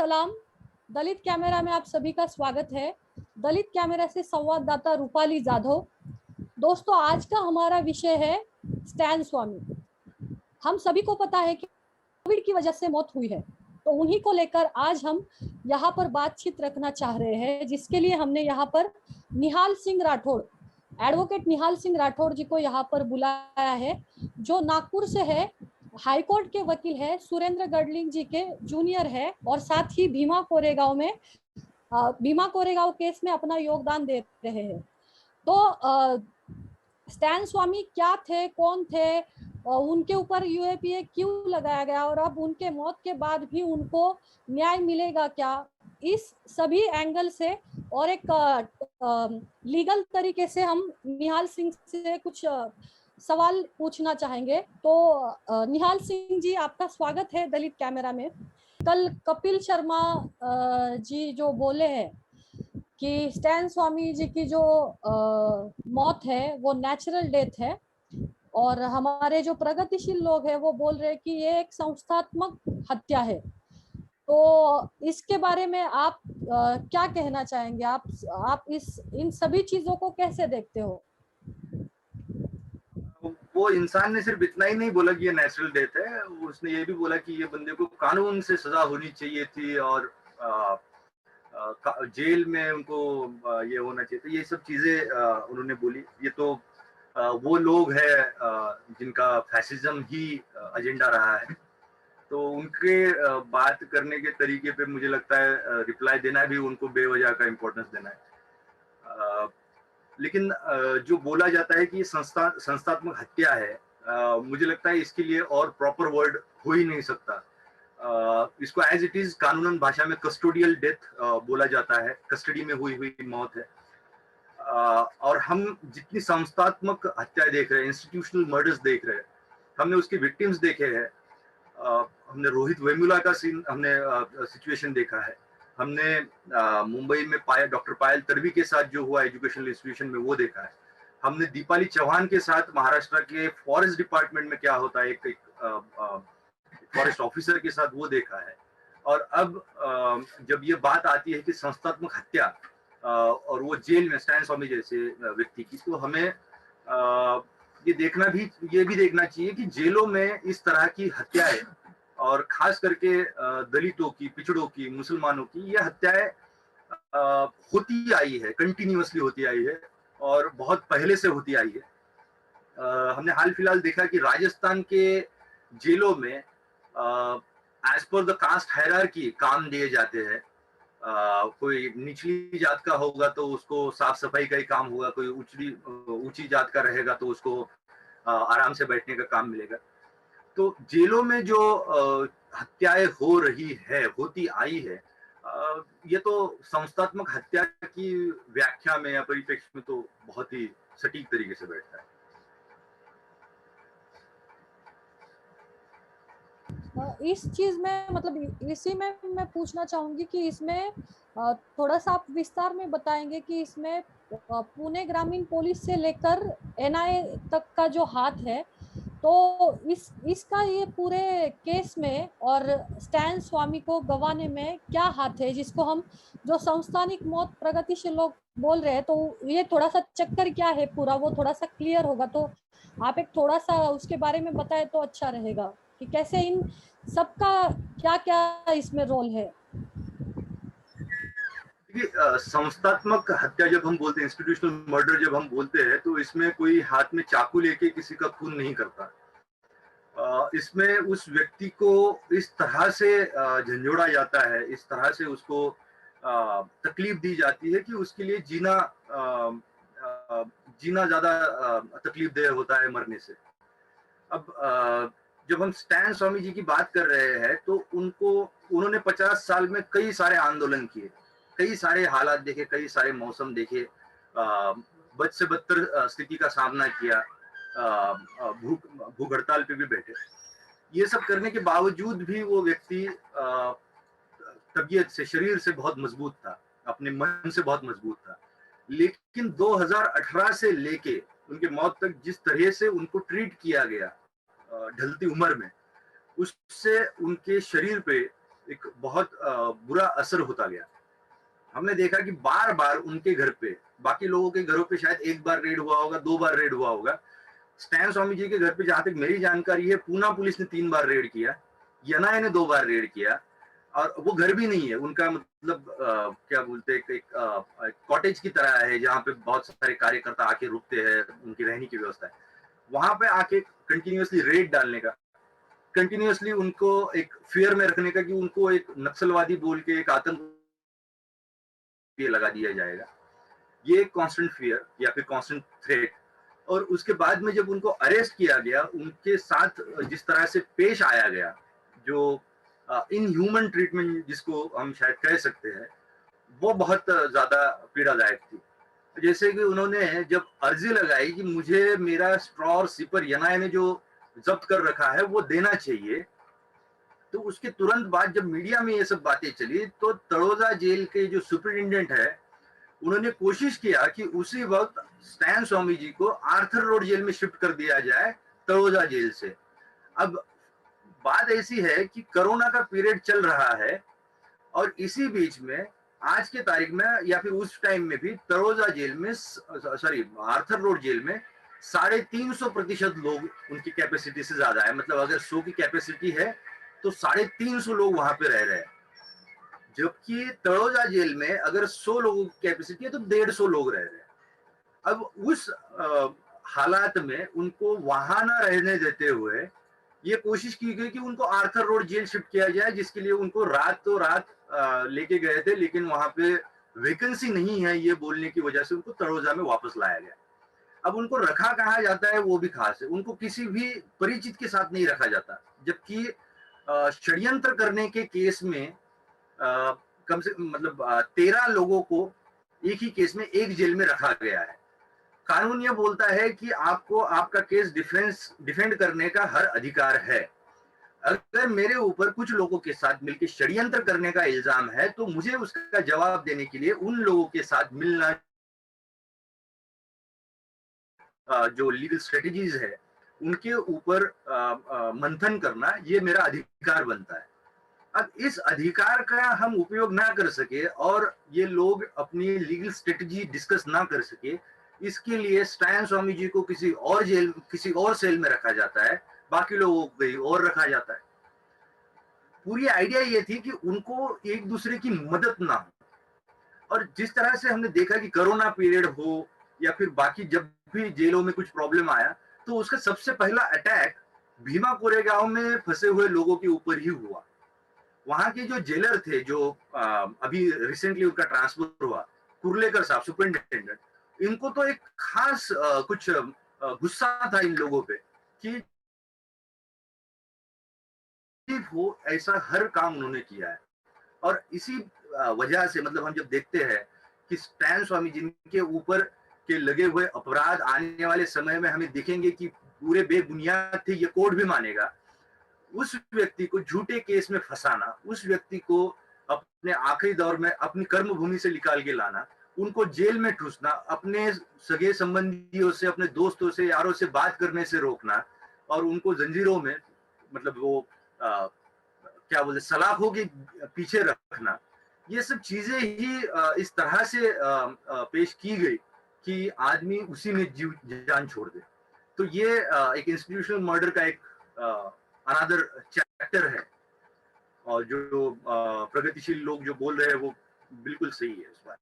सलाम। दलित कैमरा में आप सभी का स्वागत है। दलित कैमरा से संवाददाता रूपाली जाधव। दोस्तों, आज का हमारा विषय है स्टैन स्वामी। हम सभी को पता है कि कोविड की वजह से मौत हुई है, तो उन्हीं को लेकर आज हम यहाँ पर बातचीत रखना चाह रहे हैं, जिसके लिए हमने यहाँ पर निहाल सिंह राठौड़, एडवोकेट निहाल सिंह राठौड़ जी को यहाँ पर बुलाया है, जो नागपुर से है, हाईकोर्ट के वकील है, सुरेंद्र गडलिंग जी के जूनियर है और साथ ही भीमा कोरेगांव केस में अपना योगदान दे रहे हैं। तो स्टैन स्वामी क्या थे, कौन थे, उनके ऊपर यूएपीए क्यों लगाया गया और अब उनके मौत के बाद भी उनको न्याय मिलेगा क्या, इस सभी एंगल से और एक लीगल तरीके से हम निहाल सिंह से कुछ सवाल पूछना चाहेंगे। तो निहाल सिंह जी, आपका स्वागत है दलित कैमरा में। कल कपिल शर्मा जी जो बोले हैं कि स्टैन स्वामी जी की जो मौत है वो नेचुरल डेथ है, और हमारे जो प्रगतिशील लोग हैं वो बोल रहे हैं कि ये एक संस्थात्मक हत्या है। तो इसके बारे में आप क्या कहना चाहेंगे? आप इन सभी चीजों को कैसे देखते हो? वो इंसान ने सिर्फ इतना ही नहीं बोला कि ये नेचुरल डेथ है, उसने ये भी बोला कि ये बंदे को कानून से सजा होनी चाहिए थी और जेल में उनको ये होना चाहिए था। ये सब चीजें उन्होंने बोली। ये तो वो लोग हैं जिनका फैसिज्म ही एजेंडा रहा है, तो उनके बात करने के तरीके पे मुझे लगता है रिप्लाई देना भी उनको बेवजह का इम्पोर्टेंस देना है। लेकिन जो बोला जाता है कि संस्थात्मक हत्या है, मुझे लगता है इसके लिए और प्रॉपर वर्ड हो ही नहीं सकता। इसको एज इट इज कानूनन भाषा में कस्टोडियल डेथ बोला जाता है, कस्टडी में हुई मौत है। और हम जितनी संस्थात्मक हत्याएं देख रहे हैं, इंस्टीट्यूशनल मर्डर्स देख रहे हैं, हमने उसके विक्टिम्स देखे हैं। हमने रोहित वेमुला का हमने सिचुएशन देखा है। हमने मुंबई में डॉक्टर पायल तडवी के साथ जो हुआ एजुकेशनल इंस्टीट्यूशन में वो देखा है। हमने दीपाली चौहान के साथ महाराष्ट्र के फॉरेस्ट डिपार्टमेंट में क्या होता है, एक फॉरेस्ट ऑफिसर के साथ वो देखा है। और अब जब ये बात आती है कि संस्थात्मक हत्या और वो जेल में स्टैन स्वामी जैसे व्यक्ति की, तो हमें ये भी देखना चाहिए कि जेलों में इस तरह की हत्याएं, और खास करके दलितों की, पिछड़ों की, मुसलमानों की, ये हत्याएं होती आई है, कंटिन्यूअसली होती आई है और बहुत पहले से होती आई है। हमने हाल फिलहाल देखा कि राजस्थान के जेलों में as per the cast hierarchy काम दिए जाते हैं। कोई निचली जात का होगा तो उसको साफ सफाई का ही काम होगा, कोई ऊंची जात का रहेगा तो उसको आराम से बैठने का काम मिलेगा। तो जेलों में जो हत्याएं होती आई है, ये तो संस्थात्मक हत्या की व्याख्या में या परिप्रेक्ष्य में तो बहुत ही सटीक तरीके से बैठता है। इस चीज में मतलब इसी में मैं पूछना चाहूंगी कि इसमें थोड़ा सा आप विस्तार में बताएंगे कि इसमें पुणे ग्रामीण पुलिस से लेकर एनआईए तक का जो हाथ है, तो इसका ये पूरे केस में और स्टैन स्वामी को गंवाने में क्या हाथ है, जिसको हम जो संस्थानिक मौत प्रगतिशील लोग बोल रहे हैं, तो ये थोड़ा सा चक्कर क्या है पूरा, वो थोड़ा सा क्लियर होगा। तो आप एक थोड़ा सा उसके बारे में बताए तो अच्छा रहेगा कि कैसे इन सबका क्या क्या इसमें रोल है। संस्थात्मक हत्या जब हम बोलते हैं, इंस्टीट्यूशनल मर्डर जब हम बोलते हैं, तो इसमें कोई हाथ में चाकू लेके किसी का खून नहीं करता। इसमें उस व्यक्ति को इस तरह से झंझोड़ा जाता है, इस तरह से उसको तकलीफ दी जाती है कि उसके लिए जीना ज्यादा तकलीफ देह होता है मरने से। अब जब हम स्टैन स्वामी जी की बात कर रहे हैं, तो उन्होंने 50 साल में कई सारे आंदोलन किए, कई सारे हालात देखे, कई सारे मौसम देखे, बद से बदतर स्थिति का सामना किया, भूख हड़ताल पे भी बैठे। ये सब करने के बावजूद भी वो व्यक्ति तबीयत से, शरीर से बहुत मजबूत था, अपने मन से बहुत मजबूत था। लेकिन 2018 से लेके उनके मौत तक जिस तरह से उनको ट्रीट किया गया ढलती उम्र में, उससे उनके शरीर पे एक बहुत बुरा असर होता गया। हमने देखा कि बार-बार उनके घर पे, बाकी लोगों के घरों पे शायद 1 बार रेड हुआ होगा, 2 बार रेड हुआ होगा। स्टैन स्वामी जी के घर पे जहाँ तक मेरी जानकारी है, पूना पुलिस ने 3 बार रेड किया, एनआईए ने 2 बार रेड किया, और वो घर भी नहीं है उनका, मतलब क्या बोलते हैं, एक कॉटेज की तरह है जहाँ पे बहुत सारे कार्यकर्ता आके रुकते हैं, उनकी रहने की व्यवस्था है। वहां पे आके कंटिन्यूअसली रेड डालने का, कंटिन्यूअसली उनको एक फियर में रखने का कि उनको एक नक्सलवादी बोल के एक आतंक लगा दिया जाएगा, ये कांस्टेंट फियर या फिर कांस्टेंट थ्रेट। और उसके बाद में जब उनको अरेस्ट किया गया, उनके साथ जिस तरह से पेश आया गया, जो इनह्यूमन ट्रीटमेंट जिसको हम शायद कह सकते हैं, वो बहुत ज्यादा पीड़ादायक थी। जैसे कि उन्होंने जब अर्जी लगाई कि मुझे मेरा स्ट्रॉ और सिपर एनआईए ने जो जब्त कर रखा है वो देना चाहिए, तो उसके तुरंत बाद जब मीडिया में ये सब बातें चली, तो तड़ोजा जेल के जो सुपरिटेंडेंट है, उन्होंने कोशिश किया कि उसी वक्त स्टैन स्वामी जी को आर्थर रोड जेल में शिफ्ट कर दिया जाए, तड़ोजा जेल से। अब बात ऐसी है कि कोरोना का पीरियड चल रहा है, और इसी बीच में आज के तारीख में या फिर उस टाइम में भी तड़ोजा जेल में, सॉरी आर्थर रोड जेल में 350% लोग उनकी कैपेसिटी से ज्यादा है। मतलब अगर 100 की कैपेसिटी है तो 350 लोग वहां पे रह रहे हैं, जबकि तड़ोजा जेल में अगर 100 लोगों की कैपेसिटी है तो 150 लोग रह रहे हैं। अब उस हालात में उनको वहां ना रहने देते हुए ये कोशिश की गई कि उनको आर्थर रोड जेल शिफ्ट किया जाए, जिसके लिए उनको रात लेके गए थे, लेकिन वहां पे वैकेंसी नहीं है ये बोलने की वजह से उनको तड़ोजा में वापस लाया गया। अब उनको रखा कहाँ जाता है वो भी खास है, उनको किसी भी परिचित के साथ नहीं रखा जाता, जबकि षड्यंत्र करने के केस में कम से मतलब 13 लोगों को एक ही केस में एक जेल में रखा गया है। कानून यह बोलता है कि आपको आपका केस डिफेंड करने का हर अधिकार है। अगर मेरे ऊपर कुछ लोगों के साथ मिलकर षड्यंत्र करने का इल्जाम है, तो मुझे उसका जवाब देने के लिए उन लोगों के साथ मिलना, जो लीगल स्ट्रेटेजीज है उनके ऊपर मंथन करना, ये मेरा अधिकार बनता है। अब इस अधिकार का हम उपयोग ना कर सके और ये लोग अपनी लीगल स्ट्रेटजी डिस्कस ना कर सके, इसके लिए स्टैन स्वामी जी को किसी और जेल, किसी और सेल में रखा जाता है, बाकी लोगों को कहीं और रखा जाता है। पूरी आइडिया ये थी कि उनको एक दूसरे की मदद ना हो। और जिस तरह से हमने देखा कि कोरोना पीरियड हो या फिर बाकी जब भी जेलों में कुछ प्रॉब्लम आया, तो उसका सबसे पहला अटैक भीमा कोरेगांव में फंसे हुए लोगों के ऊपर ही हुआ। वहां के जो जेलर थे, जो अभी रिसेंटली उनका ट्रांसफर हुआ, कुर्लेकर साहब सुपरिटेंडेंट, इनको तो एक खास कुछ गुस्सा था इन लोगों पे कि हो ऐसा हर काम उन्होंने किया है। और इसी वजह से मतलब हम जब देखते हैं कि स्टैन स्वामी जिनके ऊपर के लगे हुए अपराध आने वाले समय में हमें दिखेंगे कि पूरे बेबुनियाद थे, ये कोर्ट भी मानेगा, उस व्यक्ति को झूठे केस में फंसाना, उस व्यक्ति को अपने आखिरी दौर में अपनी कर्म भूमि से निकाल के लाना, उनको जेल में ठूसना, अपने सगे संबंधियों से, अपने दोस्तों से, यारों से बात करने से रोकना, और उनको जंजीरों में, मतलब वो क्या बोलते, सलाखों के पीछे रखना, ये सब चीजें ही इस तरह से पेश की गई कि आदमी उसी में जीव जान छोड़ दे। तो ये एक इंस्टीट्यूशनल मर्डर का एक अनदर चैप्टर है, और जो प्रगतिशील लोग जो बोल रहे हैं वो बिल्कुल सही है इस बात।